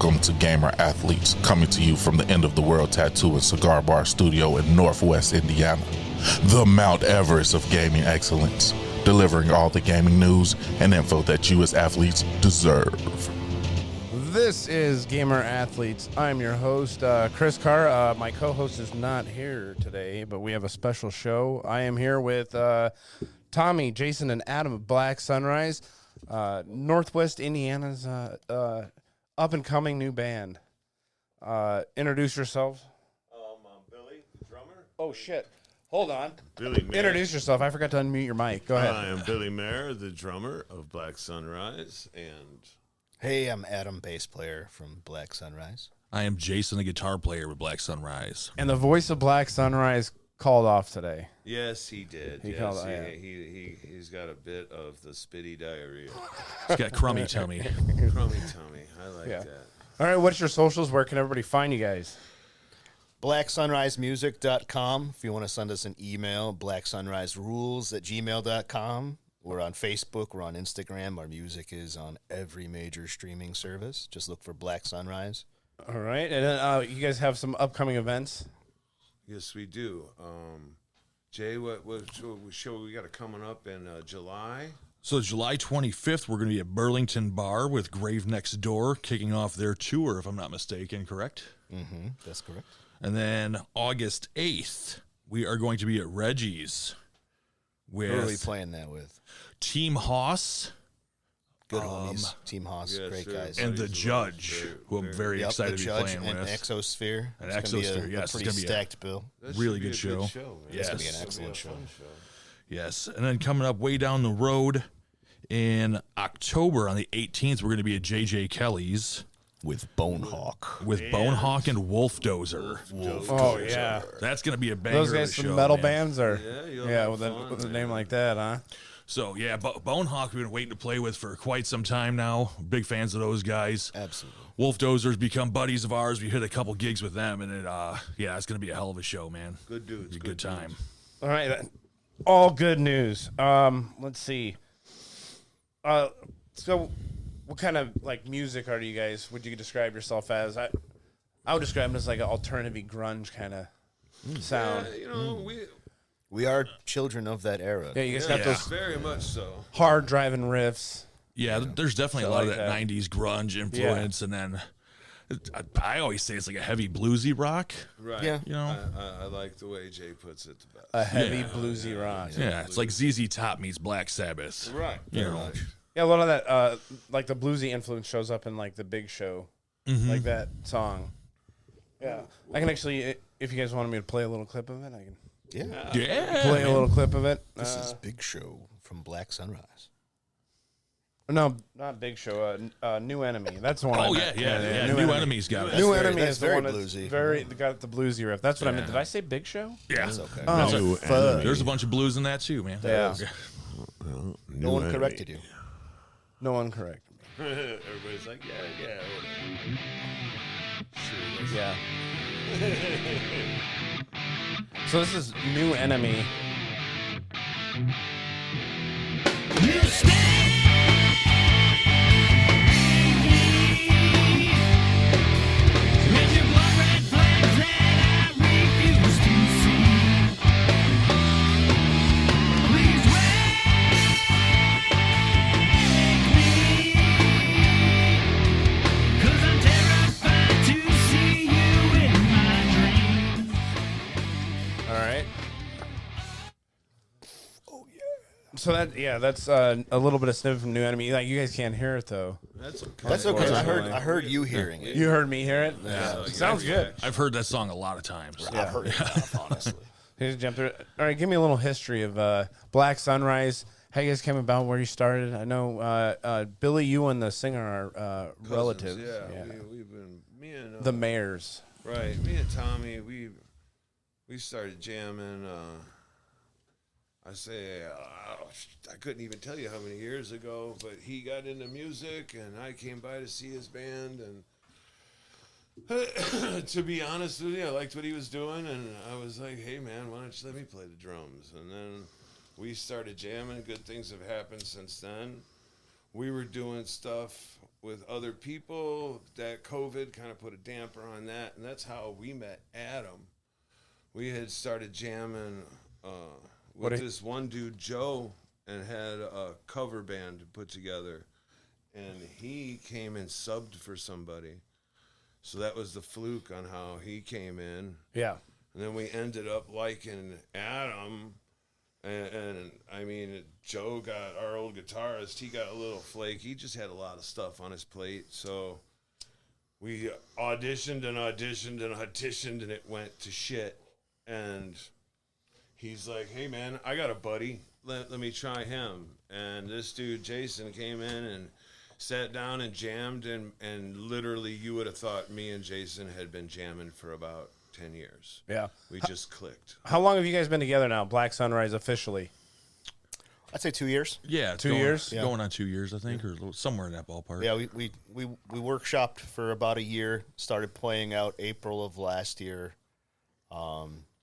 Welcome to Gamer Athletes, coming to you from the End of the World Tattoo and Cigar Bar Studio in Northwest Indiana. The Mount Everest of gaming excellence, delivering all the gaming news and info that you as athletes deserve. This is Gamer Athletes. I'm your host, Chris Carr. My co-host is not here today, but we have a special show. I am here with Tommy, Jason, and Adam of Black Sunrise, Northwest Indiana's up-and-coming new band. Introduce yourselves. I'm Billy, the drummer. Oh, shit. Hold on. Billy Mayer. Introduce yourself. I forgot to unmute your mic. Go ahead. I am Billy Mayer, the drummer of Black Sunrise, and... Hey, I'm Adam, bass player from Black Sunrise. I am Jason, the guitar player with Black Sunrise. And the voice of Black Sunrise called off today. Yes, he did. He's got a bit of the spitty diarrhea. He's got crummy tummy. Crummy tummy. I like that. All right, what's your socials? Where can everybody find you guys? BlackSunriseMusic.com. If you want to send us an email, BlackSunriseRules@gmail.com. We're on Facebook. We're on Instagram. Our music is on every major streaming service. Just look for Black Sunrise. All right, and then you guys have some upcoming events. Yes, we do. Jay, what show we got coming up in July? So July 25th, we're going to be at Burlington Bar with Grave Next Door, kicking off their tour, if I'm not mistaken, correct? Mm-hmm. That's correct. And then August 8th, we are going to be at Reggie's with Who are we playing that with? Team Haas Good homies. Team Haas, yes, great sir. guys. and The Judge, who I'm very excited the to be Judge playing and with. Exosphere. And It's gonna be Exosphere, a yes, it's pretty gonna be a- stacked bill. That Really should be good a show. man. Yes. It's going to be an It's gonna excellent be a show. fun show. Yes, and then coming up way down the road in October on the 18th, we're going to be at JJ Kelly's With Bonehawk. with Bonehawk and Wolf Dozer. Oh, yeah. That's going to be a banger. Those of a guys some show, metal man. bands are you'll yeah have with, fun, with a man. name like that, huh? So, yeah, Bonehawk we've been waiting to play with for quite some time now. Big fans of those guys. Absolutely. Wolf Dozers become buddies of ours. We hit a couple gigs with them, and it's going to be a hell of a show, man. Good dudes. Be a good time. dudes. All right, all good news. Let's see. So what kind of like music are you guys? Would you describe yourself as? I would describe it as like an alternative grunge kind of sound. Yeah, you know, We are children of that era. Yeah, you guys got those very much so. hard driving riffs. Yeah, there's definitely a lot of like that that. 90s grunge influence, and then I always say it's like a heavy bluesy rock. Right. Yeah. You know? I like the way Jay puts it the best. A heavy bluesy rock. Yeah, it's like ZZ Top meets Black Sabbath. Right. You Very know. much. Yeah, a lot of that, like the bluesy influence shows up in like the Big Show, like that song. Yeah, I can actually, if you guys wanted me to play a little clip of it, I can Yeah. play a little clip of it. This is Big Show from Black Sunrise. No, not Big Show. New Enemy. That's the one. I Oh, meant. yeah. New Enemy's got it. New very- Enemy that's is the very one that's bluesy. very got the bluesy riff. That's what I meant. Did I say Big Show? Yeah. That's okay. Oh, fuck. There's a bunch of blues in that too, man. Yeah. No one corrected you. No one correct me. Everybody's like, yeah. Yeah. So this is New Enemy. All right. Oh yeah. So that's a little bit of snippet from New Enemy. Like you guys can't hear it though. That's okay. That's okay. Unfortunately. I heard you hearing it. You heard me hear it. Yeah. It sounds good. I've heard that song a lot of times. I've heard it enough, honestly. Here's jump through it. All right, give me a little history of Black Sunrise. How you guys came about, where you started. I know Billy, you and the singer are relatives. Yeah. We've been me and The Mayors. right. Me and Tommy. We started jamming. I couldn't even tell you how many years ago, but he got into music, and I came by to see his band, and to be honest with you, I liked what he was doing, and I was like, hey, man, why don't you let me play the drums? And then we started jamming. Good things have happened since then. We were doing stuff with other people. That COVID kind of put a damper on that, and that's how we met Adam. We had started jamming with this one dude, Joe, and had a cover band put together, and he came and subbed for somebody. So that was the fluke on how he came in. Yeah. And then we ended up liking Adam. And I mean, Joe got, our old guitarist, he got a little flaky. He just had a lot of stuff on his plate. So we auditioned, and it went to shit. And he's like, hey, man, I got a buddy. Let me try him. And this dude, Jason, came in and sat down and jammed. And literally, you would have thought me and Jason had been jamming for about 10 years. Yeah. We just clicked. How long have you guys been together now, Black Sunrise officially? I'd say 2 years. Yeah, 2 years? Yeah. Going on 2 years, I think, or somewhere in that ballpark. Yeah, we workshopped for about a year. Started playing out April of last year.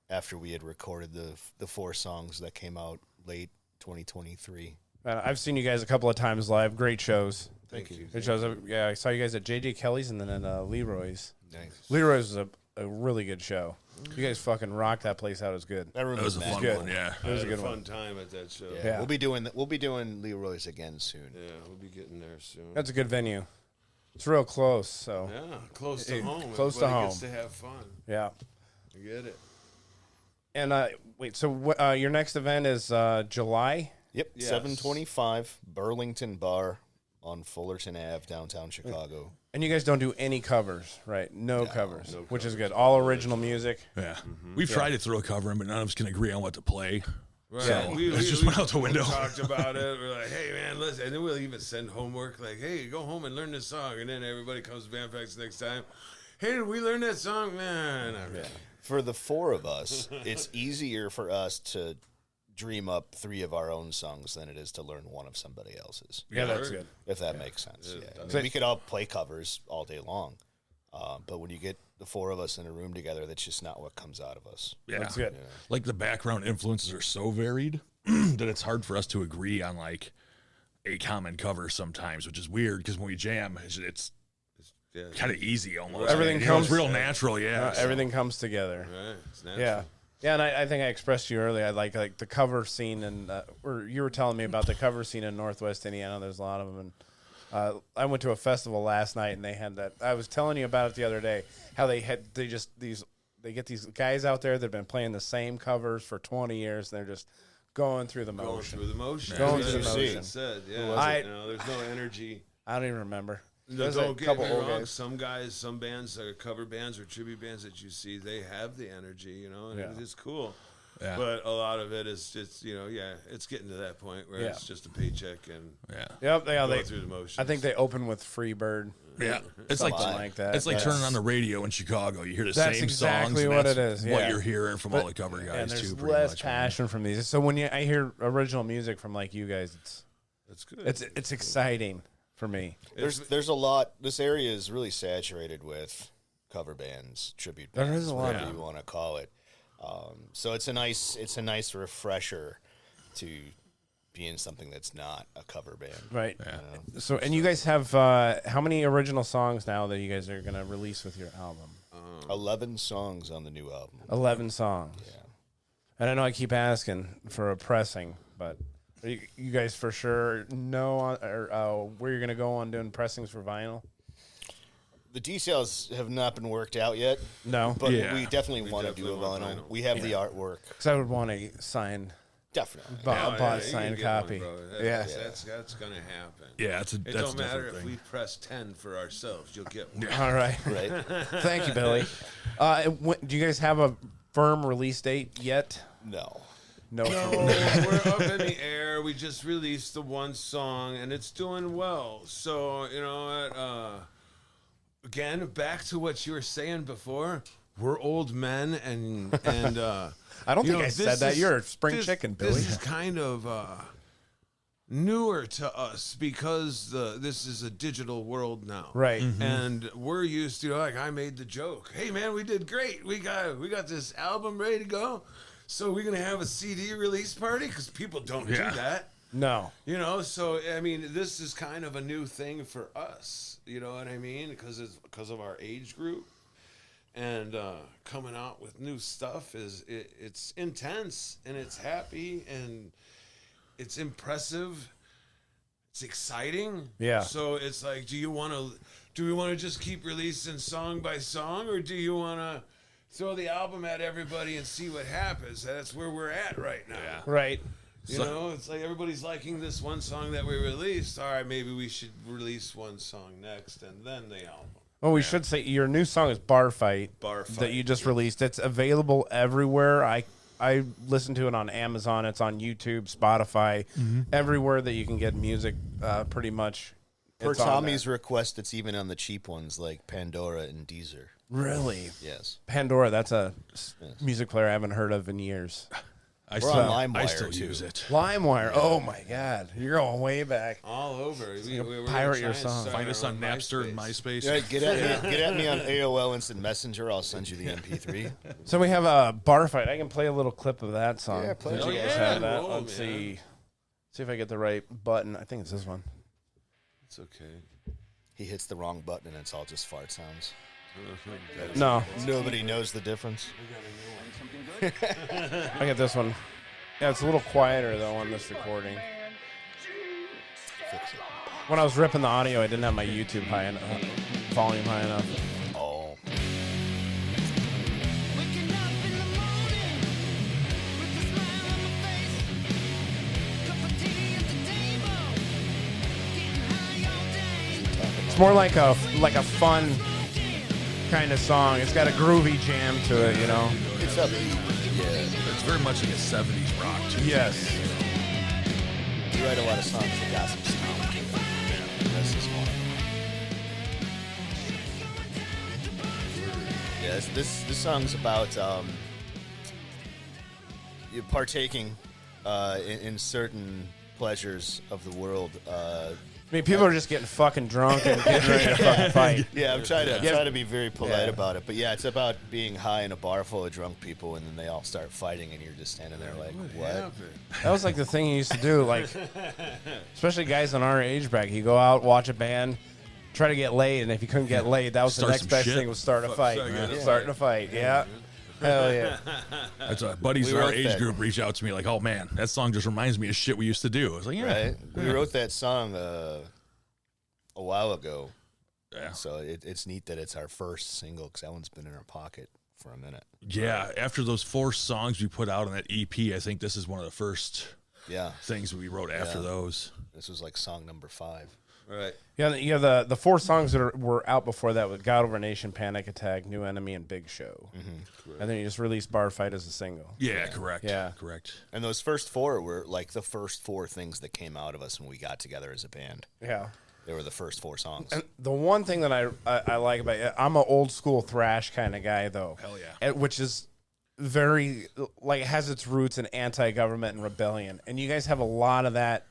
After we had recorded the 4 songs that came out late 2023. I've seen you guys a couple of times live. Great shows. Thank you. Great shows. Yeah, I saw you guys at JJ Kelly's and then at Leroy's. Nice. Leroy's was a really good show. You guys fucking rocked that place out. It was good. That room That was a mad. fun good. one, yeah. It was a I had good a one. fun time at that show. Yeah. Yeah. We'll be doing Leroy's again soon. Yeah, we'll be getting there soon. That's a good venue. It's real close, so Yeah, close to home. Close to Everybody home. gets to have fun. yeah. You get it. And wait, so what, your next event is July? Yep, Yes. 725 Burlington Bar on Fullerton Ave, downtown Chicago. And you guys don't do any covers, right? No covers, no which is covers. good. All original music. Yeah. We've tried to throw a cover in, but none of us can agree on what to play. Right. So, it just went out the window. We talked about it. We're like, hey, man, listen. And then we'll even send homework like, hey, go home and learn this song. And then everybody comes to Bandfax next time. Hey, did we learn that song? Man, not really. For the 4 of us, it's easier for us to dream up 3 of our own songs than it is to learn one of somebody else's. Yeah, that's Sure. good. If that makes sense. It Yeah. I does. mean, we could all play covers all day long. But when you get the 4 of us in a room together, that's just not what comes out of us. Yeah. That's good. Like the background influences are so varied that it's hard for us to agree on like a common cover sometimes, which is weird because when we jam, it's Yeah. kind of easy almost. Everything You know, comes- it's real natural, yeah. so- Everything comes together. Right. It's natural. Yeah. Yeah, and I think I expressed to you earlier, I like the cover scene, and or you were telling me about the cover scene in Northwest Indiana. There's a lot of them, and I went to a festival last night, and they had that. I was telling you about it the other day, how they get these guys out there that've been playing the same covers for 20 years, and they're just going through the Going motion. through the motion. Going As through the you motion. said, yeah. I- there's no energy. I don't even remember. No, There's don't a get couple me old wrong. guys. Some guys, some bands, cover bands or tribute bands that you see, they have the energy, and Yeah. it's cool. Yeah. But a lot of it is just, it's getting to that point where Yeah. it's just a paycheck and Yeah. Yep, go they through the motions. I think they open with Freebird. Yeah. It's Something like like that. It's like Yes. turning on the radio in Chicago. You hear the That's same exactly songs. And what that's it is, What yeah. you're hearing from all the cover guys And there's too. Pretty less much, passion from these. So when I hear original music from like you guys, That's good. it's exciting for me. There's a lot. This area is really saturated with cover bands, tribute There bands, is a lot. whatever you want to call it. So it's a nice refresher to be in something that's not a cover band. Right. Yeah. So, and you guys have how many original songs now that you guys are going to release with your album? 11 songs on the new album. 11 songs. Yeah. And I know I keep asking for a pressing, but you guys for sure know where you're going to go on doing pressings for vinyl? The details have not been worked out yet, No. but Yeah. we definitely want to do a definitely want vinyl. vinyl. We have the artwork. Because I would want a signed, Definitely. bought you can signed get one, copy. bro. Yeah. That's gonna happen. Yeah, It that's don't a matter different if thing. we press 10 for ourselves. You'll get one. All right. Right? Thank you, Billy. Do you guys have a firm release date yet? No. No. We're up in the air. We just released the one song, and it's doing well. So, you know what? Again, back to what you were saying before. We're old men, and I don't you think know, I this said that. is- You're a spring this- chicken, Billy. This is kind of newer to us because this is a digital world now, Right. And we're used to, like, I made the joke. Hey, man, we did great. We got this album ready to go. So we're gonna have a CD release party because people don't do that. No. You know, so I mean, this is kind of a new thing for us. You know what I mean? Because of our age group, and coming out with new stuff it's intense and it's happy and it's impressive. It's exciting. Yeah. So it's like, do we want to just keep releasing song by song, or do you want to throw the album at everybody and see what happens? That's where we're at right now. Yeah. Right. You know, it's like everybody's liking this one song that we released. All right, maybe we should release one song next and then the album. Well, we should say your new song is Bar Fight. Bar Fight. That you just released. It's available everywhere. I listened to it on Amazon. It's on YouTube, Spotify, everywhere that you can get music, pretty much. Per it's on Tommy's there. request, it's even on the cheap ones like Pandora and Deezer. Really? Yes. Pandora, that's a music player I haven't heard of in years. I We're on I LimeWire, still too. use it. LimeWire. Oh my God, you're going way back. All over. We're pirate gonna your try and song. start Find us our on own Napster and MySpace. Yeah, get at me on AOL Instant Messenger. I'll send you the MP3. So we have a Bar Fight. I can play a little clip of that song. Yeah, play Since it. you Oh, guys yeah, have that. roll, Let's man. see if I get the right button. I think it's this one. It's okay. He hits the wrong button and it's all just fart sounds. No, Nobody knows the difference. I got this one. Yeah, it's a little quieter though on this recording. Fix it. When I was ripping the audio, I didn't have my YouTube high enough, volume high enough. Oh. Waking up in the morning with a smile on my face, cup of tea at the table, getting high all day. It's more like a fun kind of song. It's got a groovy jam to it, you know. It's upbeat. Yeah. It's very much like a 70s rock, too. Yes. You write a lot of songs that got some sound to it. This is one. Yeah, this song's about you partaking in certain pleasures of the world. I mean, people are just getting fucking drunk and getting ready to fucking fight. Yeah, I'm trying Yeah. to be very polite Yeah. about it, but yeah, it's about being high in a bar full of drunk people, and then they all start fighting, and you're just standing there like, what? That was like the thing you used to do, like, especially guys in our age bracket. You go out, watch a band, try to get laid, and if you couldn't get laid, that was the Start next some best shit. thing was start a fight. yeah. Starting a fight, yeah. Hell yeah. That's buddies We in our wrote age that. group reach out to me like, oh man, that song just reminds me of shit we used to do. I was like, yeah. Right? We wrote that song a while ago, Yeah. so it's neat that it's our first single because that one's been in our pocket for a minute. Yeah, after those 4 songs we put out on that EP, I think this is one of the first Yeah, things we wrote after Yeah. those. this was like song number 5. Right. Yeah, you have the 4 songs that were out before that with God Over Nation, Panic Attack, New Enemy, and Big Show. And then you just released Bar Fight as a single. Yeah, correct. Yeah. Correct. And those first 4 were like the first 4 things that came out of us when we got together as a band. Yeah. They were the first 4 songs. And the one thing that I like about it, I'm an old school thrash kind of guy, though. Hell yeah. Which is very, like, has its roots in anti-government and rebellion. And you guys have a lot of that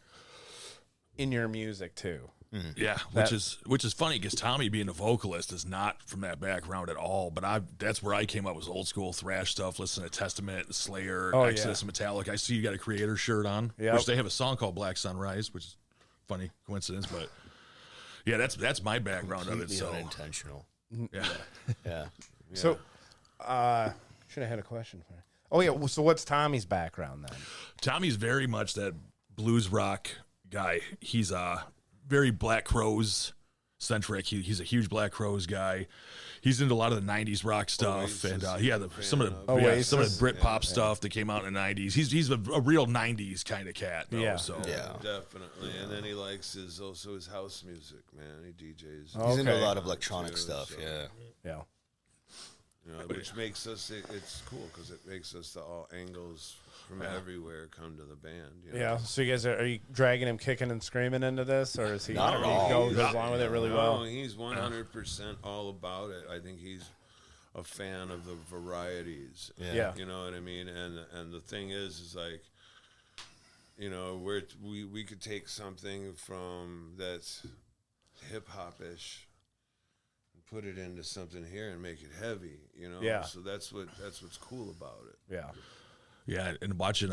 in your music, too. Yeah, That- which is funny because Tommy, being a vocalist, is not from that background at all. But that's where I came up with old school thrash stuff. Listen to Testament, Slayer, Oh, Exodus, and Metallica. I see you got a Creator shirt on, Yep. which they have a song called Black Sunrise, which is funny coincidence, but yeah, that's my background of it. Completely So unintentional. yeah, Yeah. So, should have had a question for you. Oh, yeah. So what's Tommy's background then? Tommy's very much that blues rock guy. He's very Black Crowes centric. He's a huge Black Crowes guy. He's into a lot of the '90s rock stuff, Oasis, and some of the Oasis. some of the Britpop stuff that came out in the '90s. He's a real '90s kind of cat, though. Yeah. So Yeah. Definitely. And then he likes his house music, man. He DJs. Oh. He's into a Okay. lot of electronic Too, stuff, so- yeah. Yeah. You know, which makes us, it's cool because it makes us to all angles from everywhere come to the band. You know? Yeah. So you guys are you dragging him kicking and screaming into this, or is he Not at he all. goes along with it really No, well? he's 100% all about it. I think he's a fan of the varieties. Yeah. You know what I mean? And the thing is like, you know, we could take something from that's hip hop-ish and put it into something here and make it heavy, you know? Yeah. So that's what's cool about it. Yeah. yeah, and watching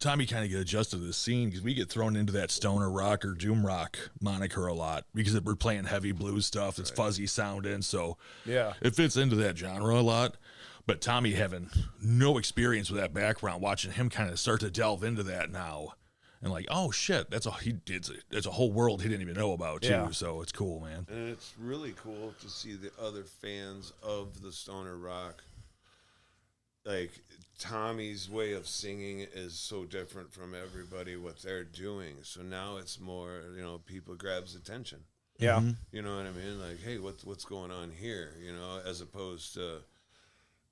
Tommy kind of get adjusted to the scene because we get thrown into that stoner rock or doom rock moniker a lot because we're playing heavy blues stuff that's fuzzy sounding. So Yeah. it fits into that genre a lot. But Tommy having no experience with that background, watching him kind of start to delve into that now. And like, oh shit, that's a whole world he didn't even know about too. Yeah. So it's cool, man. And it's really cool to see the other fans of the stoner rock. Like Tommy's way of singing is so different from everybody what they're doing. So now it's more, people grabs attention. Yeah. You know what I mean? Like, hey, what's going on here? As opposed to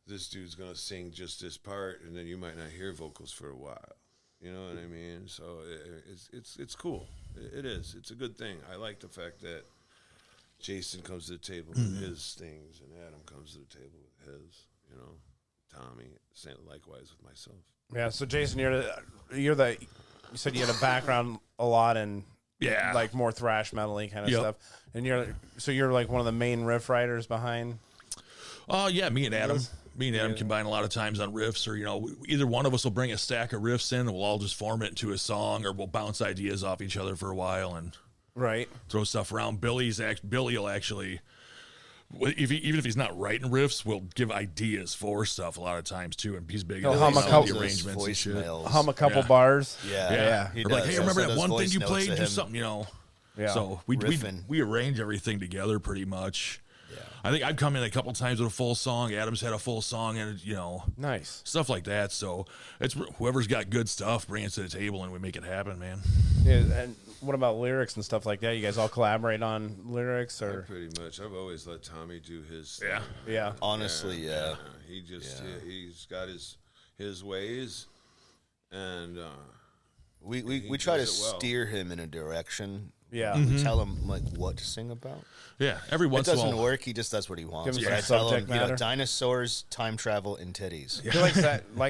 this dude's gonna sing just this part, and then you might not hear vocals for a while. You know what I mean? So it's cool. It is. It's a good thing. I like the fact that Jason comes to the table with his things, and Adam comes to the table with his. Tommy, same likewise with myself. Yeah. So Jason, you said you had a background a lot in like more thrash metal-y kind of stuff, and you're like one of the main riff writers behind. Oh yeah, me and Adam. Me and Adam combine a lot of times on riffs, or either one of us will bring a stack of riffs in, and we'll all just form it into a song, or we'll bounce ideas off each other for a while and throw stuff around. Billy will actually, even if he's not writing riffs, will give ideas for stuff a lot of times too, and he's big He'll into hum a the couple- arrangements and shit. Hum a couple bars. Yeah. He Or like, does. hey, remember Also that does one thing voice you notes played? of Do him. something, Yeah. So Riffing. we arrange everything together pretty much. I think I've come in a couple times with a full song. Adam's had a full song, and Nice. stuff like that. So it's whoever's got good stuff, bring it to the table, and we make it happen, man. Yeah, and what about lyrics and stuff like that? You guys all collaborate on lyrics, or Pretty much. I've always let Tommy do his Yeah. thing. yeah, Honestly, yeah. He just he's got his ways, and We He try to does it well. steer him in a direction. yeah. We tell him like what to sing about. Yeah, every It once in a doesn't while. work. He just does what he wants. Give him But I some tell him, subject matter. dinosaurs, time travel, and titties. You like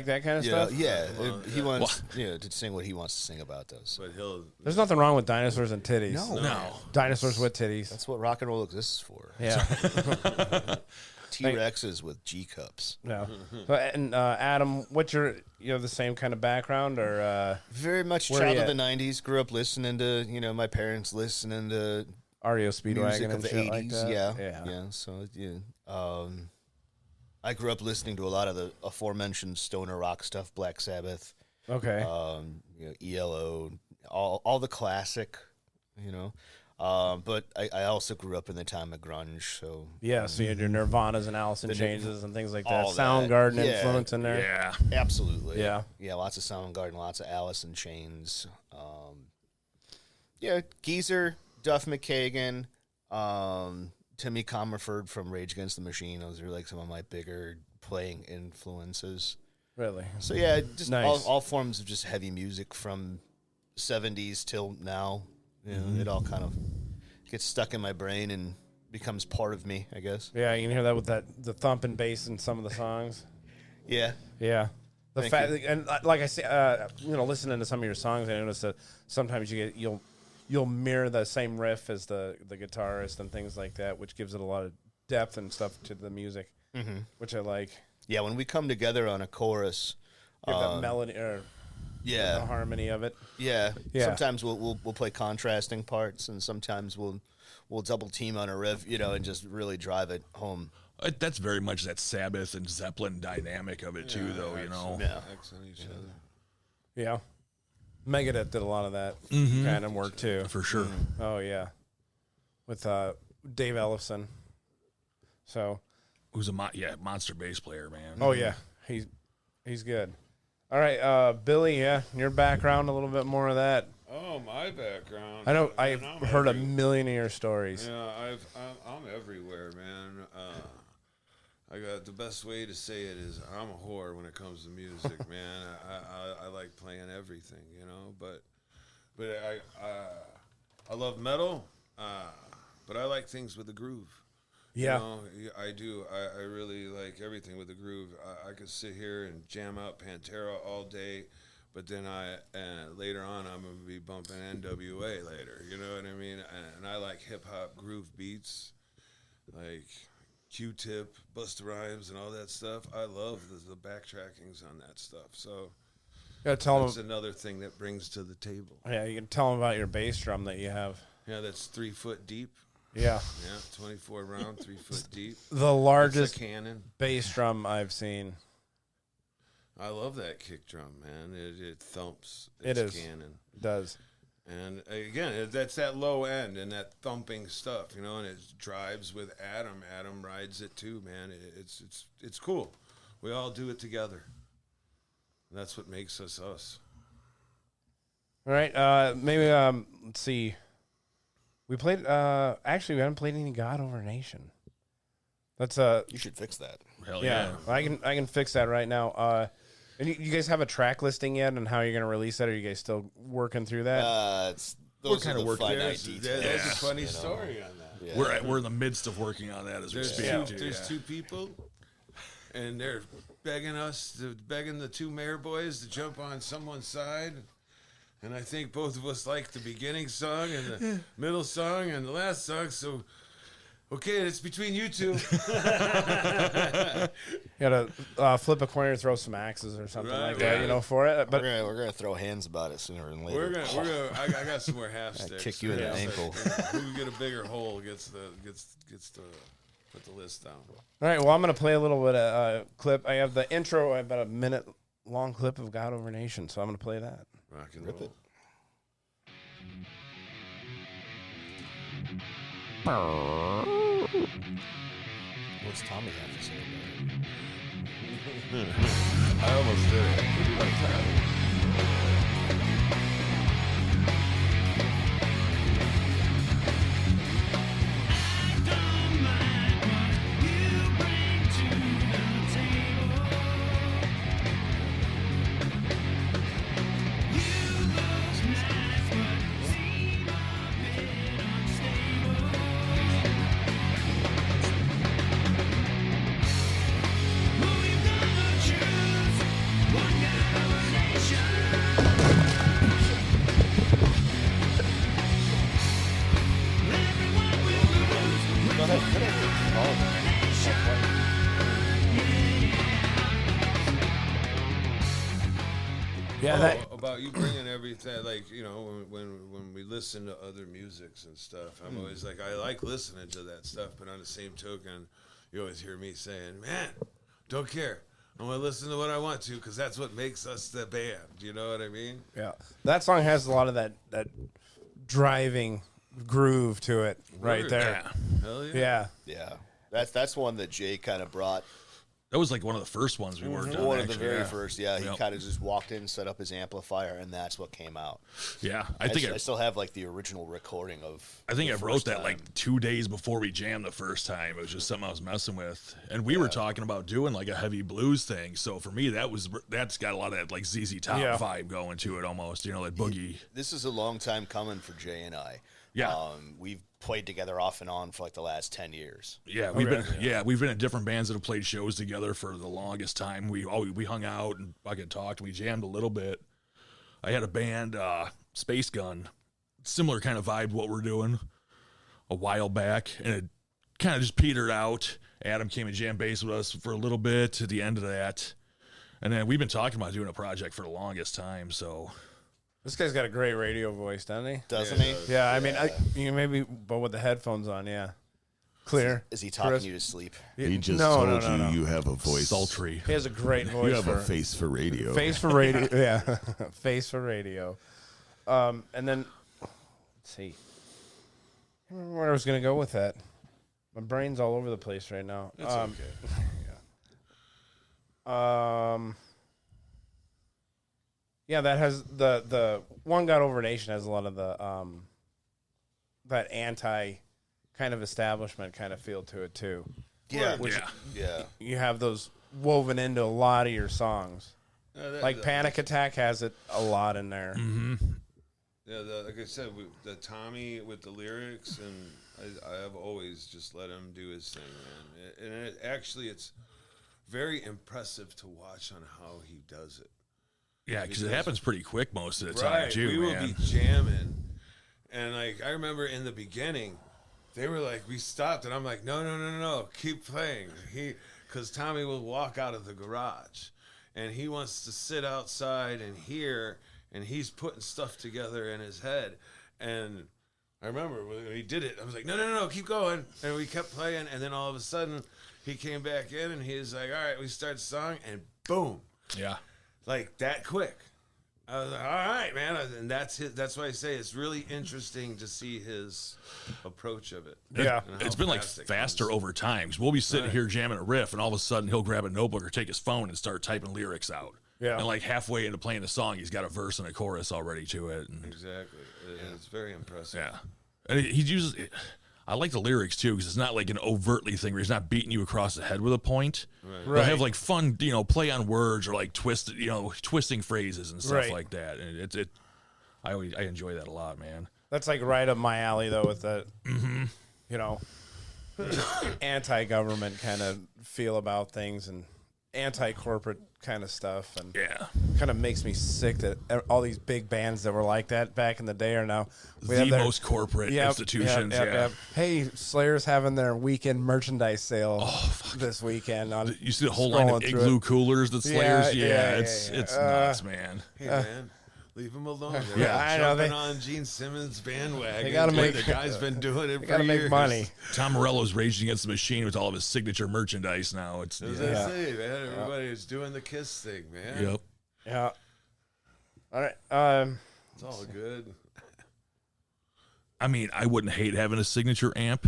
that kind of stuff? He wants to sing what he wants to sing about those. but he'll There's nothing wrong with dinosaurs and titties. No. Dinosaurs with titties. That's what rock and roll exists for. Yeah. T-Rexes with G cups. No. And Adam, what's your the same kind of background, or Very much Where child you of at? the '90s. Grew up listening to my parents listening to REO music Speedwagon of and the shit '80s. like that? Yeah. So I grew up listening to a lot of the aforementioned stoner rock stuff, Black Sabbath, Okay. ELO, all the classic, But I also grew up in the time of grunge, so Yeah, so you had your Nirvanas and Alice in The Chains and things like that. all that. Soundgarden Yeah. influence in there. Yeah. absolutely, Yeah. lots of Soundgarden, lots of Alice in Chains, Geezer, Duff McKagan, Timmy Comerford from Rage Against the Machine. Those are like some of my bigger playing influences. Really. So yeah, just Nice. all forms of just heavy music from 70s till now. It all kind of gets stuck in my brain and becomes part of me, I guess. Yeah, you can hear that with the thumping bass in some of the songs. Yeah. Yeah. The Thank fact, you. and like I say, listening to some of your songs, I noticed that sometimes you'll mirror the same riff as the guitarist and things like that, which gives it a lot of depth and stuff to the music, which I like. Yeah, when we come together on a chorus, You have that melody or the yeah, harmony of it. yeah. Yeah. Sometimes we'll play contrasting parts, and sometimes we'll double team on a riff, and just really drive it home. That's very much that Sabbath and Zeppelin dynamic of it too, though. Yeah. X on each other. Yeah. Megadeth did a lot of that kind of work too. For sure. Oh yeah, with Dave Ellefson. So, Who's a monster bass player, man. oh yeah, he's good. All right, Billy. Yeah, your background, a little bit more of that. Oh, my background. I know Man, I've I'm heard a every- million of your stories. Yeah, I'm everywhere, man. I got the best way to say it is I'm a whore when it comes to music, man. I like playing everything, But I love metal, but I like things with a groove. Yeah. I do. I really like everything with a groove. I could sit here and jam out Pantera all day, but then later on I'm gonna be bumping NWA later. You know what I mean? And I like hip hop groove beats, like Q-Tip, Busta Rhymes, and all that stuff. I love the backtrackings on that stuff. So Gotta tell That's them. another thing that brings to the table. Yeah, you can tell them about your bass drum that you have. Yeah, that's 3 foot deep. Yeah, Yeah, 24 round, 3 foot deep. the It's largest a cannon. bass drum I've seen. I love that kick drum, man. It thumps. It It's is. cannon. It does. And again, that's that low end and that thumping stuff, you know. And it drives with Adam. Adam rides it too, man. It's cool. We all do it together. And that's what makes us us. All right. Maybe. Let's see. We played. Actually, we haven't played any God Over Nation. That's You should fix that. Hell yeah. I can fix that right now. And you guys have a track listing yet, and how you're gonna release that? Are you guys still working through that? Those kinda are the working- finite There's details. a funny you know. story on that. Yeah. We're in the midst of working on that as we There's, speak. there's two people, and they're begging the two mayor boys to jump on someone's side. And I think both of us like the beginning song and the middle song and the last song. So, okay, it's between you two. You gotta flip a coin or throw some axes or something Right, like that, right. you know, for it. But We're gonna throw hands about it sooner than later. we're gonna. I got some more half sticks. kick you in the Yeah, so ankle. Who can get a bigger hole gets to put the list down. all right, well, I'm gonna play a little bit of clip. I have the intro, about a minute long clip of God Over Nation, so I'm gonna play that. Rock and Rip roll. it. What's Tommy have to say about it? I almost did it. Yeah, About you bringing everything, like, you know, when we listen to other musics and stuff, I'm always like, I like listening to that stuff, but on the same token, you always hear me saying, man, don't care. I'm going to listen to what I want to because that's what makes us the band. You know what I mean? yeah. That song has a lot of that driving groove to it right Word. there. Hell yeah. Yeah. Yeah, that's one that Jay kind of brought. That was like one of the first ones we worked on. One of the actually, very yeah. first. Yeah, he Yep. kind of just walked in, set up his amplifier, and that's what came out. Yeah, I think I still have like the original recording of. I think the I wrote first that time. like 2 days before we jammed the first time. It was just something I was messing with, and we were talking about doing like a heavy blues thing. So for me, that's got a lot of that like ZZ Top Yeah. vibe going to it almost. You know, that boogie. This is a long time coming for Jay and I. Yeah. We've played together off and on for like the last 10 years. Yeah, we've been in different bands that have played shows together for the longest time. We hung out and fucking talked. We jammed a little bit. I had a band, Space Gun, similar kind of vibe to what we're doing a while back, and it kind of just petered out. Adam came and jammed bass with us for a little bit at the end of that, and then we've been talking about doing a project for the longest time. So This guy's got a great radio voice, doesn't he? Doesn't he? Yeah, I mean, maybe, but with the headphones on, yeah. Clear. Is he talking Chris? you to sleep? He just No, told no, no. you have a voice. sultry. He has a great voice. You have for a face for radio. Face for radio. Yeah. Face for radio. And then, let's see. I don't remember where I was going to go with that. My brain's all over the place right now. That's okay. Yeah, that has the One God Over Nation has a lot of the that anti kind of establishment kind of feel to it too. Yeah. Yeah. You have those woven into a lot of your songs. Like Panic Attack has it a lot in there. Yeah, like I said, the Tommy with the lyrics, and I have always just let him do his thing, man. And it's very impressive to watch on how he does it. Yeah, because it happens pretty quick most of the time Right, too, we will man. be jamming, and like I remember in the beginning, they were like, we stopped, and I'm like, no, keep playing. Because Tommy will walk out of the garage, and he wants to sit outside and hear, and he's putting stuff together in his head. And I remember when he did it, I was like, no, keep going. And we kept playing, and then all of a sudden, he came back in, and he was like, all right, we start the song, and boom. Yeah. Like that quick. I was like, all right, man. And that's why I say it's really interesting to see his approach of it. Yeah. And how It's been like fast it faster comes. over time. We'll be sitting here jamming a riff, and all of a sudden he'll grab a notebook or take his phone and start typing lyrics out. Yeah. And like halfway into playing the song, he's got a verse and a chorus already to it. And Exactly. It's very impressive. yeah. And he uses. I like the lyrics too, because it's not like an overtly thing where he's not beating you across the head with a point. Right. They'll have like fun, play on words or like twisting phrases and stuff Right. like that. And I enjoy that a lot, man. That's like right up my alley, though, with the, anti-government kind of feel about things and anti-corporate kind of stuff. And Yeah. kind of makes me sick that all these big bands that were like that back in the day are now The most corporate institutions. Yeah. Hey, Slayer's having their weekend merchandise sale this weekend. You see the whole line of Scrolling through igloo it. coolers that Slayer's. It's yeah. nuts, man. Hey, man. Leave him alone. Yeah, I know, Jumping they- on Gene Simmons' bandwagon. They gotta make- The guy's been doing it They for got to make years. money. Tom Morello's raging against the machine with all of his signature merchandise now. It's As Yeah. I say, man, everybody's doing the Kiss thing, man. Yep. Yeah. All right. It's all good. I mean, I wouldn't hate having a signature amp.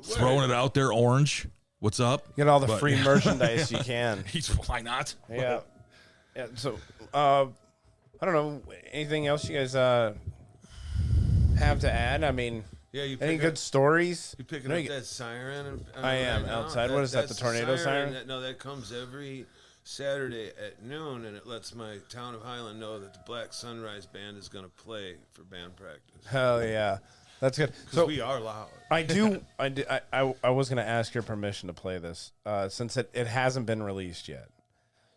Throwing it out there, Orange. What's up? Get all the But- free merchandise you can. Why not? Yeah. Yeah. So, I don't know. Anything else you guys have to add? I mean, Yeah, you any pick good up, stories? you picking No, up you- that siren? I am now? outside. What is that, that's the tornado siren? That comes every Saturday at noon, and it lets my town of Highland know that the Black Sunrise Band is going to play for band practice. Hell yeah. That's good. Because So we are loud. I was going to ask your permission to play this since it hasn't been released yet.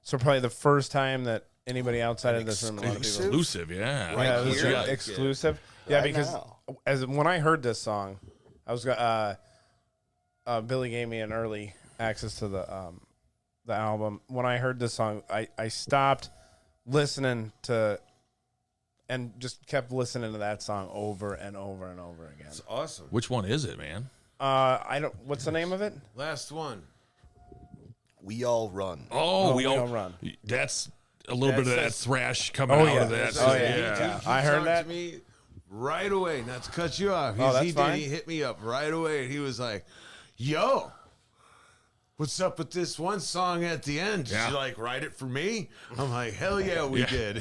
So probably the first time that anybody outside of this room, a lot of people, Exclusive, yeah. Right yeah, it was here? like exclusive. Yeah, Right because now. when I heard this song, I was Billy gave me an early access to the album. When I heard this song, I stopped listening to and just kept listening to that song over and over and over again. It's awesome. Which one is it, man? I don't. What's the name of it? Last one. We All Run. Oh, We All Run. That's a little bit of that That's- thrash coming Oh, out yeah. of that. Oh, yeah. yeah. He I heard talked that. to me right away, not to cut you off. Oh, that's he fine. He hit me up right away, and he was like, "Yo, what's up with this one song at the end? Did Yeah. you like write it for me?" I'm like, "Hell yeah, we Yeah. did."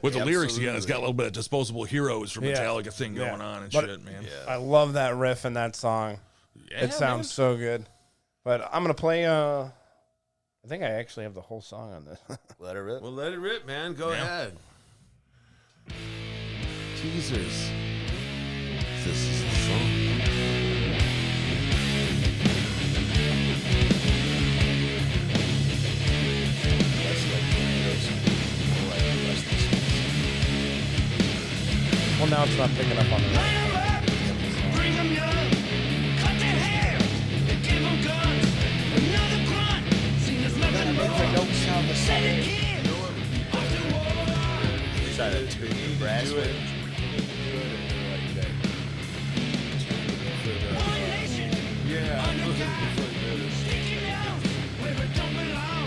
With the lyrics again, it's got a Absolutely. little bit of Disposable Heroes from Yeah. Metallica thing Yeah. going on and But- shit, man. I love that riff in that song. Yeah, It sounds man. so good. But I'm gonna play. I think I actually have the whole song on this. Let her rip. Well, let it rip, man. Go Yeah. ahead. Teasers. This is the song. That's like tornadoes. Like the rest of the songs. Well, now it's not picking up on the. Bring 'em young, cut their hair, and give 'em guns. Another grunt, seen there's nothing wrong. Don't sound the Said same. it kid, after war. Try to tune the brass Do it. with. One nation, Yeah. under God, sticking out where it don't belong.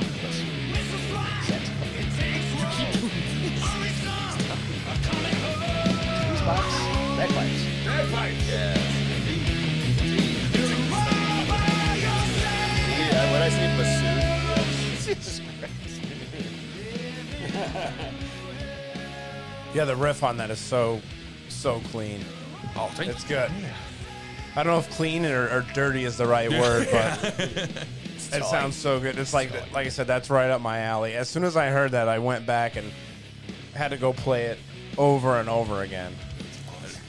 Missiles fly, it takes roll. Only some are coming home. Bagpipes. Bagpipes. All by yourself. Yeah, when I say bassoon, Jesus Christ. Yeah, the riff on that is so clean. Oh, thank It's good. I don't know if clean or dirty is the right word, but it sounds so good. It's like I said, that's right up my alley. As soon as I heard that, I went back and had to go play it over and over again.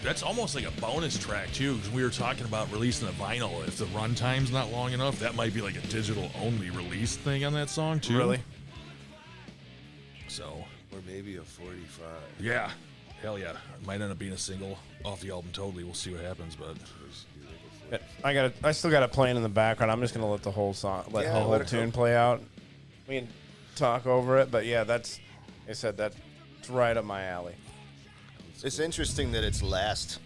That's almost like a bonus track too, because we were talking about releasing a vinyl. If the runtime's not long enough, that might be like a digital only release thing on that song too. Really? So Or maybe a 45. yeah, hell yeah, it might end up being a single off the album. Totally, we'll see what happens. But I still got it playing in the background. I'm just gonna let the whole song, Yeah, the whole let it tune go. play out. I mean, talk over it. But yeah, that's that's right up my alley. It's interesting that it's last,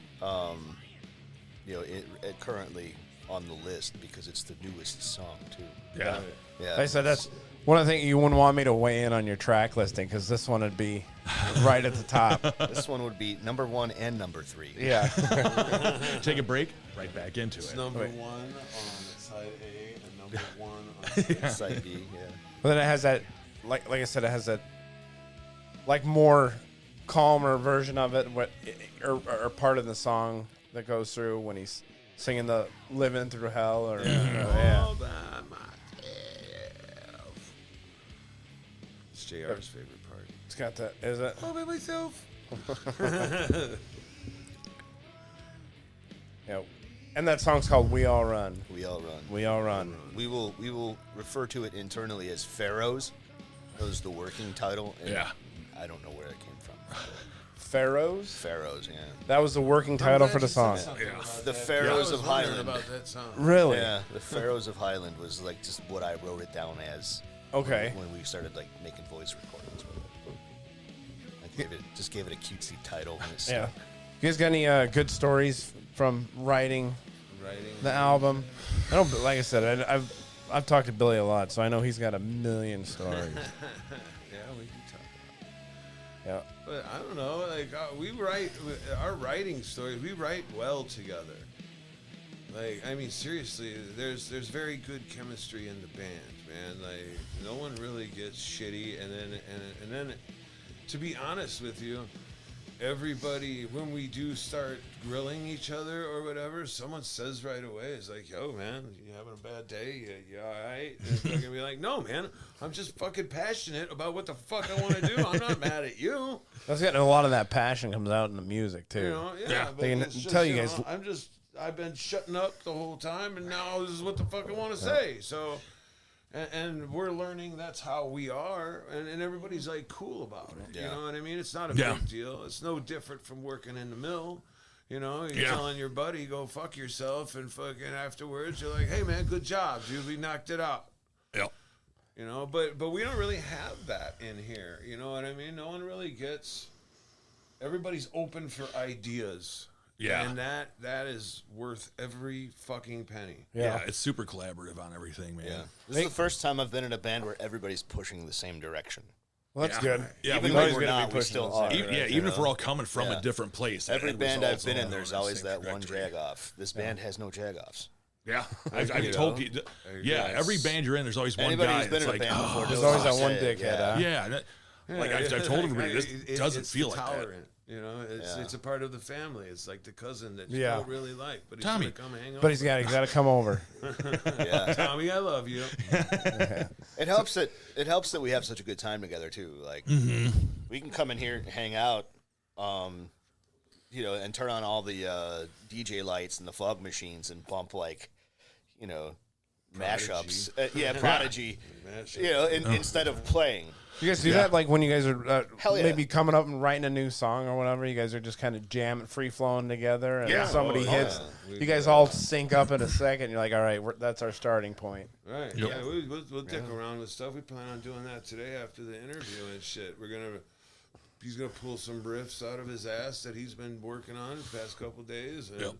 currently on the list because it's the newest song too. Yeah. Yeah. I said that's one of the things you wouldn't want me to weigh in on your track listing because this one would be right at the top. This one would be number 1 and number 3. Yeah. Take a break, right back into it. Number 1 on side A and number 1 on Side B. Yeah. But then it has that, like I said, it has that, like more calmer version of it, or part of the song that goes through when he's singing the "Living Through Hell" or all by myself. It's JR's favorite part. It's got that. Is it? All by myself. Yeah. And that song's called "We All Run." We all run. We all run. We will refer to it internally as Pharaohs. That was the working title. And Yeah. I don't know where it came from. Pharaohs. Pharaohs, yeah. That was the working title for the song. The Pharaohs of Highland. About that song. Really? Yeah, the Pharaohs of Highland was like just what I wrote it down as. Okay. When we started like making voice recordings with it. I gave it a cutesy title. And it's Yeah. You guys got any good stories from writing the album? I don't. Like I said, I've talked to Billy a lot, so I know he's got a million stories. Yeah, we can talk. Yeah. But I don't know, like we write our writing stories. We write well together. Like I mean, seriously, there's very good chemistry in the band, man. Like no one really gets shitty, and then, to be honest with you, everybody when we do start grilling each other or whatever, someone says right away, it's like, "Yo, man, you having a bad day? You all right?" And it's gonna be like, "No, man, I'm just fucking passionate about what the fuck I want to do. I'm not mad at you." That's getting a lot of that passion comes out in the music too. You know, Yeah. but They can it's just, tell you guys- know, I've been shutting up the whole time, and now this is what the fuck I want to say. So, and we're learning that's how we are, and everybody's like cool about it. You Yeah. know what I mean? It's not a Yeah. big deal. It's no different from working in the mill. You know, you're Yeah. telling your buddy, go fuck yourself, and fucking afterwards, you're like, hey, man, good job. We knocked it out. Yeah. You know, but we don't really have that in here. You know what I mean? No one really gets. Everybody's open for ideas. Yeah. And that is worth every fucking penny. Yeah. It's super collaborative on everything, man. Yeah. This is the first time I've been in a band where everybody's pushing the same direction. Well, that's Yeah. good. Yeah, Even we when always we're gonna be not, we pushing still the are. same Yeah, even if we're all coming from Yeah. a different place. Every it band results I've been all in, there's on the always same that one trajectory. jag off. This band has no jag offs. Yeah, I've told you. Yeah, every band you're in, there's always one Anybody guy who's been that's in a like, band before There's knows always what that one I'm saying. dickhead. Yeah. yeah. Like I've told everybody, this doesn't it's feel the like that. tolerant. You know, it's a part of the family. It's like the cousin that you Yeah. don't really like, but he's Tommy. gonna come hang out. But he's got to come over. Yeah. Tommy, I love you. It helps that we have such a good time together too. Like we can come in here and hang out, and turn on all the DJ lights and the fog machines and bump like, mashups. Prodigy. Instead of playing. You guys do that like when you guys are Hell yeah. maybe coming up and writing a new song or whatever. You guys are just kind of jamming, free flowing together, and somebody hits. You guys all sync up in a second. You're like, all right, that's our starting point. Right. Yep. Yeah, we'll dick around with stuff. We plan on doing that today after the interview and shit. He's gonna pull some riffs out of his ass that he's been working on the past couple days, and Yep.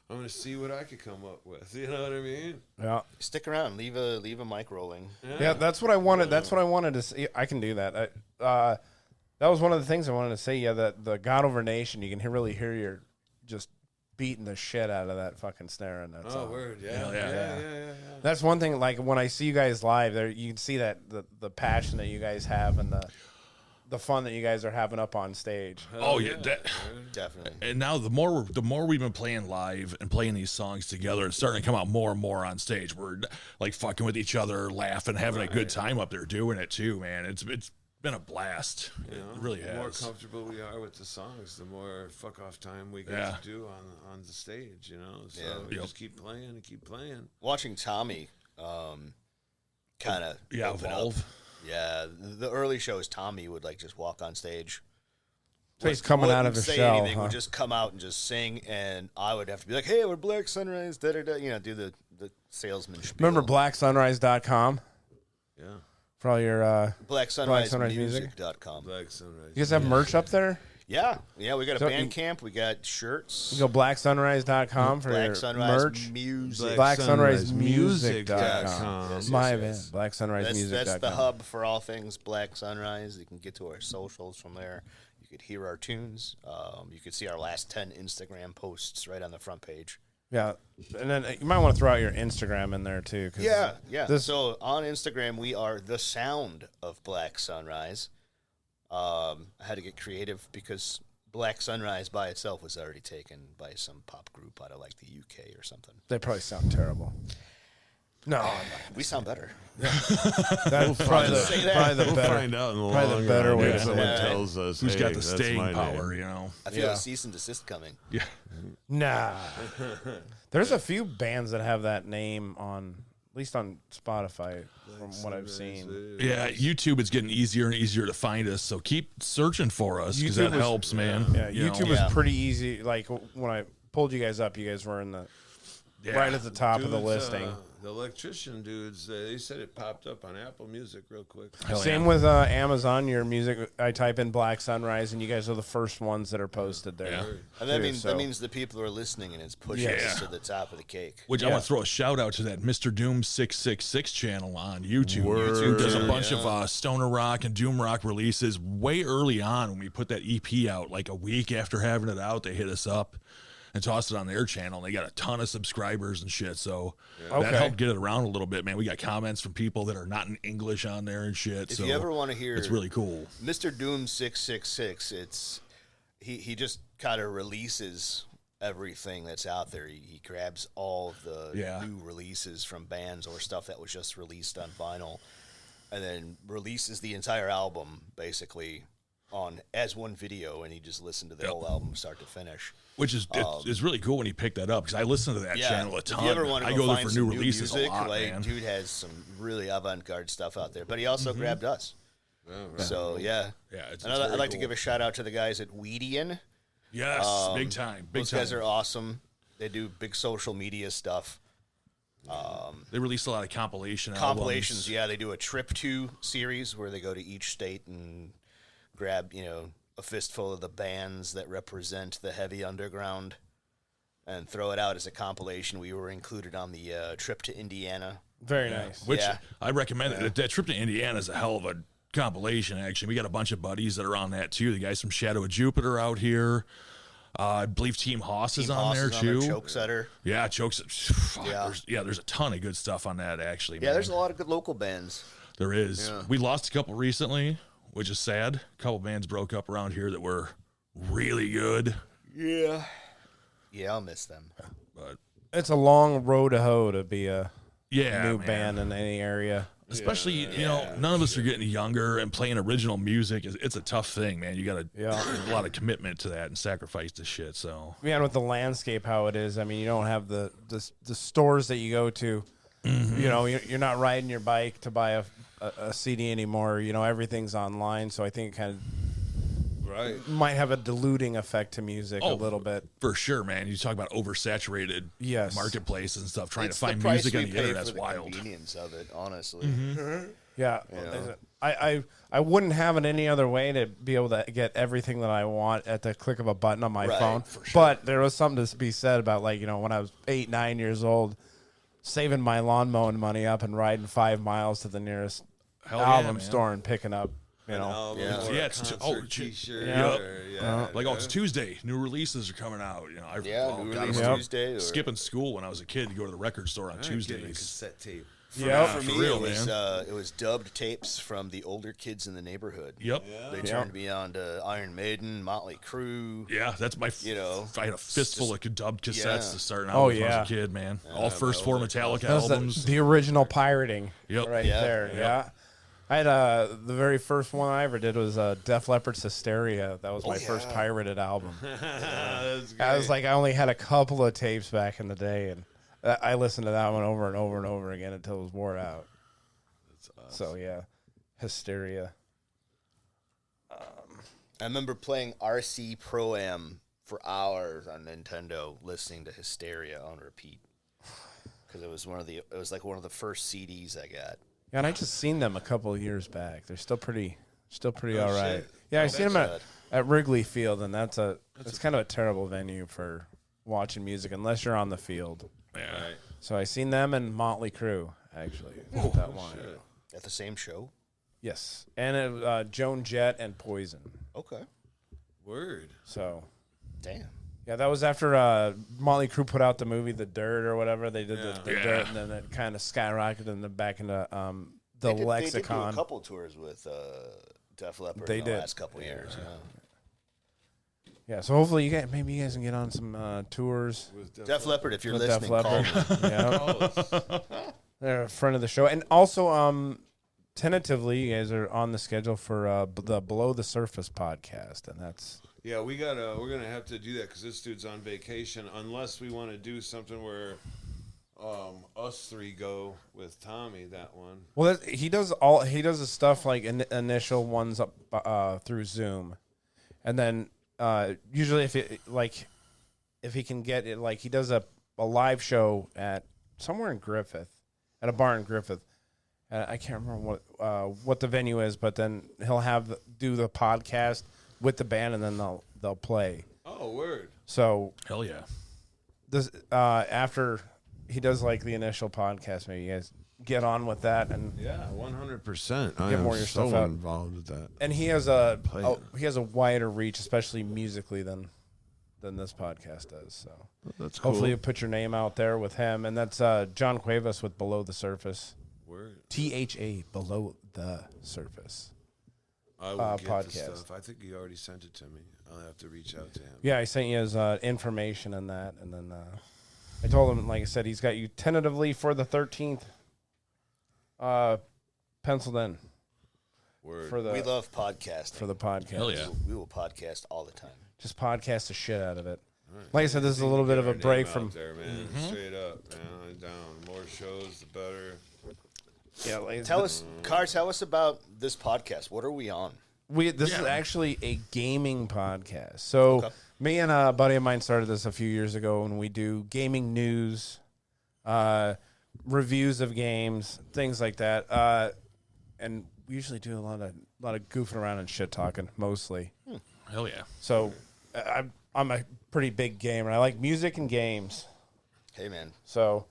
I'm gonna see what I could come up with. You know what I mean? Yeah, Stick around. Leave a mic rolling. yeah. That's what I wanted. That's what I wanted to see. I can do that. That was one of the things I wanted to say. Yeah, that the God Over Nation, you can really hear your just beating the shit out of that fucking snare in that Oh, song. word. Yeah. Hell yeah. Yeah. That's one thing. Like when I see you guys live, there you can see that the passion that you guys have and the fun that you guys are having up on stage. Oh yeah, Definitely. and now the more we've been playing live and playing these songs together, it's starting to come out more and more on stage. We're like fucking with each other, laughing, having a good time up there doing it too, man. It's been a blast. You know, It really the more has. comfortable we are with the songs, the more fuck off time we get Yeah. to do on the stage. You know, so Yeah. we Yep. just keep playing and keep playing. Watching Tommy, kind of Evolve. Yeah, the early shows, Tommy would like just walk on stage. So he's coming out of Wouldn't his say shell. anything, huh? would just come out and just sing, and I would have to be like, "Hey, we're Black Sunrise," do the salesman spiel. Remember BlackSunrise.com? Yeah. For all your BlackSunriseMusic.com. Black Sunrise. You guys have merch up there? Yeah, we got a So Bandcamp. We got shirts. You go blacksunrise.com for Black your Sunrise merch. Music. BlackSunriseMusic.com. Yes, My yes, bad. yes. BlackSunriseMusic.com. That's the hub for all things Black Sunrise. You can get to our socials from there. You could hear our tunes. You could see our last 10 Instagram posts right on the front page. Yeah, and then you might want to throw out your Instagram in there too. 'Cause Yeah. So on Instagram, we are the sound of Black Sunrise. I had to get creative because Black Sunrise by itself was already taken by some pop group out of like the UK or something. they probably sound terrible. No, We sound better. that's probably the We'll better. find out in the probably the long better run way if to someone say it. tells us Who's hey, got the that's staying my power, name. you know? I feel Yeah. a cease and desist coming. Yeah. Nah, there's a few bands that have that name on, at least on Spotify, from what I've seen. Yeah, YouTube is getting easier and easier to find us, so keep searching for us because YouTube that was- helps, man. Yeah, You YouTube know? was pretty easy. Like when I pulled you guys up, you guys were in the Yeah. right at the top of the Dudes, listing. the electrician dudes, they said it popped up on Apple Music real quick. Hell Same yeah. with Amazon. Your music, I type in Black Sunrise, and you guys are the first ones that are posted there. Yeah. And that too, means so- that means the people are listening and it's pushing Yeah. us to the top of the cake. Which I Yeah. want to throw a shout out to that Mr. Doom 666 channel on YouTube. Word. YouTube does a bunch Yeah. of stoner rock and doom rock releases way early on when we put that EP out, like a week after having it out. They hit us up and tossed it on their channel. And they got a ton of subscribers and shit. So that Okay. helped get it around a little bit, man. We got comments from people that are not in English on there and shit. If so you ever want to hear it's really cool. Mr. Doom 666, he just kind of releases everything that's out there. He grabs all of the Yeah. new releases from bands or stuff that was just released on vinyl, and then releases the entire album basically on as one video, and he just listened to the whole album start to finish. Which is it's really cool when you pick that up because I listen to that channel a ton. If you ever want to I go there find for some new releases music, a lot, like man. dude has some really avant-garde stuff out there. But he also grabbed us. So yeah, Yeah, it's and I'd very like to cool. give a shout out to the guys at Weedian. Yes, big time. Big Those time. guys are awesome. They do big social media stuff. They released a lot of compilations. Compilations, yeah. They do a trip to series where they go to each state and grab, a fistful of the bands that represent the heavy underground and throw it out as a compilation. We were included on the trip to Indiana. Very nice. Which Yeah. I recommend. That trip to Indiana is a hell of a compilation, actually. We got a bunch of buddies that are on that, too. The guys from Shadow of Jupiter out here. I believe Team Hoss is Team on Hoss there, is too. Choke Setter. Yeah, Chokes. Yeah. There's a ton of good stuff on that, actually. Yeah, man. there's a lot of good local bands. There is. Yeah. We lost a couple recently, which is sad. A couple bands broke up around here that were really good. Yeah. Yeah, I'll miss them. But It's a long road to hoe to be a yeah, new man. band in any area. Especially, you know, none of us are getting younger, and playing original music it's a tough thing, man. You got Yeah. a lot of commitment to that and sacrifice to shit. So Yeah, and with the landscape how it is, I mean, you don't have the stores that you go to. You know, you're not riding your bike to buy a CD anymore. You know, everything's online, so I think it kind Right. of might have a diluting effect to music a Oh, little bit. for sure, man. You talk about oversaturated Yes. marketplaces and stuff. Trying It's to find the price music on we the pay internet's for the wild. convenience of it, honestly. Yeah, I wouldn't have it any other way to be able to get everything that I want at the click of a button on my Right, phone. for sure. But there was something to be said about, like, you know, when I was 8, 9 years old, saving my lawn mowing money up and riding 5 miles to the nearest Hell yeah, album man. store and picking up, you know. Album Yeah. or Yeah, a it's concert T-shirt. Yep. Or, yeah. Like, oh, it's Tuesday. New releases are coming out. You know, Yeah, oh, new God, release Yep. Tuesday. Or, skipping school when I was a kid to go to the record store on I ain't getting a Tuesdays. cassette tape. Yeah, For for me, real, it was dubbed tapes from the older kids in the neighborhood. Yep. They turned me on to Iron Maiden, Motley Crue. Yeah, that's my. You know, I had a fistful of dubbed cassettes yeah. to start out Oh, with when I yeah. was a kid, man. All first 4 Metallica that was albums. the original pirating Yep. right Yeah. there. Yep. Yeah. I had the very first one I ever did was Def Leppard's Hysteria. That was my first pirated album. That's I was great. like, I only had a couple of tapes back in the day, and I listened to that one over and over and over again until it was wore out. So yeah, Hysteria. I remember playing RC Pro-Am for hours on Nintendo, listening to Hysteria on repeat. Because it was like one of the first CDs I got. Yeah, and I just seen them a couple of years back. They're still pretty all right. shit. Yeah, I seen them that's at Wrigley Field, and that's kind of a terrible venue for watching music unless you're on the field. Yeah. Right. So I seen them and Motley Crue actually. That one. Shit. At the same show? Yes, and Joan Jett and Poison. Okay. Word. So Damn. yeah, that was after Motley Crue put out the movie The Dirt or whatever. They did the Yeah. Dirt, and then it kind of skyrocketed and then back into the They did do lexicon. a couple tours with Def Leppard They in the did. last couple years. Yeah, so hopefully you guys can get on some tours With Def Leppard, if you're with Def listening, call Leppard. me. Yeah, they're a friend of the show, and also tentatively you guys are on the schedule for the Below the Surface podcast, and that's Yeah, we're gonna have to do that because this dude's on vacation. Unless we want to do something where us three go with Tommy. That one. well, he does the stuff like initial ones up through Zoom, and then usually if he can get it, like he does a live show at somewhere in Griffith, at a bar in Griffith. I can't remember what the venue is, but then he'll do the podcast with the band, and then they'll play. Oh, word. So Hell yeah. this after he does like the initial podcast, maybe you guys get on with that, and Yeah, 100%. I Get am more of your so stuff out. involved with that. and he has a wider reach, especially musically than this podcast does. So That's cool. hopefully you put your name out there with him, and that's John Cuevas with Below the Surface. Word. THA Below the Surface. I will get the podcast. stuff. I think he already sent it to me. I'll have to reach out to him. Yeah, I sent you his information on that, and then I told him, like I said, he's got you tentatively for the 13th penciled in Word. for We the love podcasting. podcast. Hell yeah. We will podcast all the time. Just podcast the shit out of it. Right. Like I said, this is a little bit of a Get our break name from. out there, man. Straight up, man. I'm down. More shows, the better. Yeah, like, Tell us about this podcast. What are we on? This is actually a gaming podcast. So Okay. me and a buddy of mine started this a few years ago, and we do gaming news, reviews of games, things like that. And we usually do a lot of goofing around and shit talking, mostly. Hell yeah. So I'm a pretty big gamer. I like music and games. Hey, man, So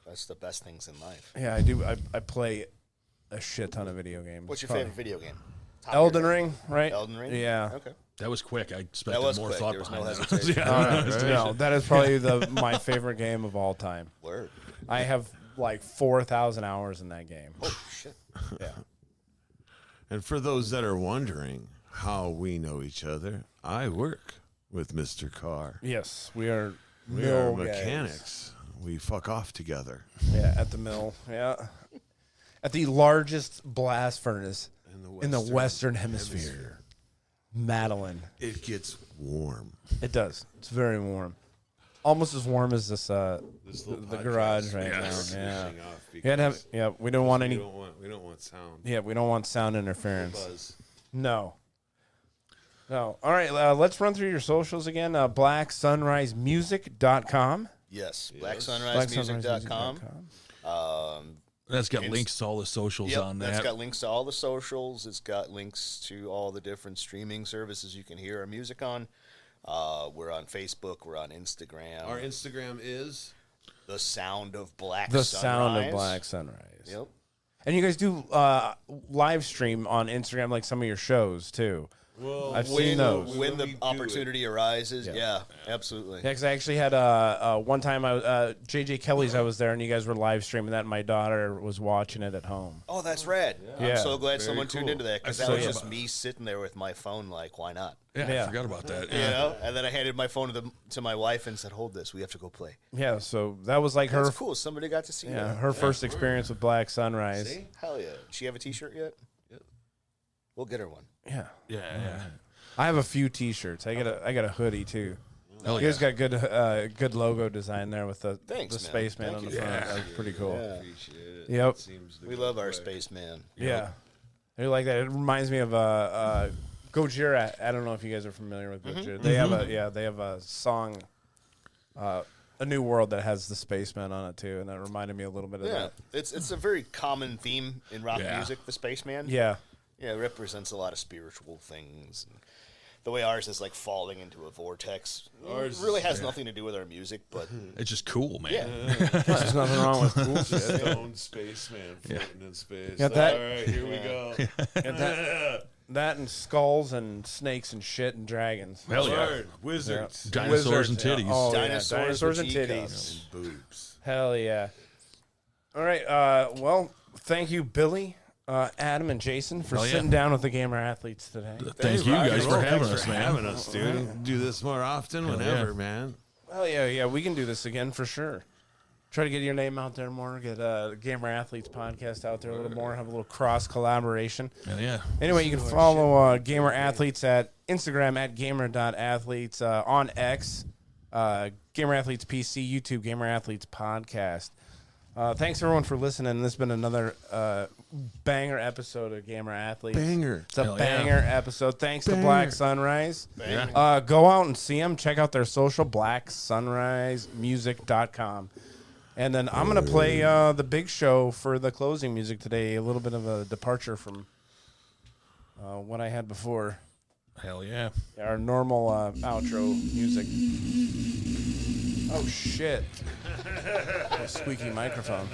that's the best things in life. yeah, I do. I play a shit ton of video games. What's your Probably favorite video game? Top of Elden your head. Ring, right? Elden Ring? Yeah. Okay. That was quick. I expected was more quick. thought There was no behind that. hesitation. Yeah. No, that is probably my favorite game of all time. Word. I have like 4,000 hours in that game. Oh, shit. Yeah. And for those that are wondering how we know each other, I work with Mr. Carr. Yes, we are. We mill are guys. mechanics. We fuck off together. Yeah, at the mill. Yeah, at the largest blast furnace in the Western Hemisphere. Madeline. It gets warm. It does. It's very warm. Almost as warm as this This the little podcast garage right Yes. now. Yeah. finishing off We had to have, because we don't want any. we don't want sound. Yeah, we don't want sound interference. Buzz. No. No. All right, let's run through your socials again. BlackSunriseMusic.com. Yes. Yes. BlackSunriseMusic.com. That's got links to all the socials Yep, on that's that. got links to all the socials. It's got links to all the different streaming services you can hear our music on. We're on Facebook. We're on Instagram. Our Instagram is The Sound of Black The Sunrise. Sound of Black Sunrise. Yep. And you guys do live stream on Instagram like some of your shows too. well. I've seen those. When the we do opportunity arises, yeah, absolutely. Yeah, because I actually had one time JJ Kelly's. I was there, and you guys were live streaming that, and my daughter was watching it at home. Oh, that's rad. Yeah. I'm so glad Very someone tuned cool. into that because I that was forgot just about me sitting there with my phone, like, why not? Yeah, Yeah. I forgot about that. You know? And then I handed my phone to my wife and said, "Hold this. We have to go play." Yeah, so that was like her. That's cool. Somebody got to see Yeah, that. her first experience with Black Sunrise. See? Hell yeah. Does she have a T-shirt yet? Yep. We'll get her one. Yeah, Yeah. I have a few T-shirts. I got a hoodie too. Hell You guys yeah. got good logo design there with the Thanks, the man. spaceman Thank on the you. front. Yeah. That was pretty cool. Yeah. Appreciate it. Yep. It seems to We go love our quick. spaceman. Yeah, I like that. It reminds me of Gojira. I don't know if you guys are familiar with Gojira. They have a song a new world that has the spaceman on it too, and that reminded me a little bit of Yeah, that. it's a very common theme in rock Yeah. music, the spaceman. Yeah. Yeah, it represents a lot of spiritual things. And the way ours is like falling into a vortex. Ours really has nothing to do with our music, but It's just cool, man. yeah. There's nothing wrong with cool shit. Stone spaceman floating in space. Got that? All right, here we go. That and skulls and snakes and shit and dragons. Hell yeah. Word. Wizards. Dinosaurs and Wizards, titties. yeah. Oh, Dinosaurs and with titties. teacups. Boobs. Hell yeah. All right. Well, thank you, Billy, Adam, and Jason for Hell yeah. sitting down with the Gamer Athletes today. Thank you rock guys and for roll. having Thanks us, for man. having us, dude. Do this more often, whenever, man. Hell yeah, we can do this again for sure. Try to get your name out there more, get Gamer Athletes podcast out there a little more, have a little cross collaboration. Hell yeah. Anyway, you can follow Gamer Athletes at Instagram at gamer.athletes, on X, Gamer Athletes PC, YouTube, Gamer Athletes Podcast. Thanks everyone for listening. This has been another banger episode of Gamer Athletes. Banger. It's a Hell yeah. banger episode. Thanks to Black Sunrise. Yeah. Go out and see them. Check out their social, blacksunrisemusic.com. And then I'm going to play the big show for the closing music today. A little bit of a departure from what I had before. Hell yeah. Our normal outro music. Oh, shit. A squeaky microphone.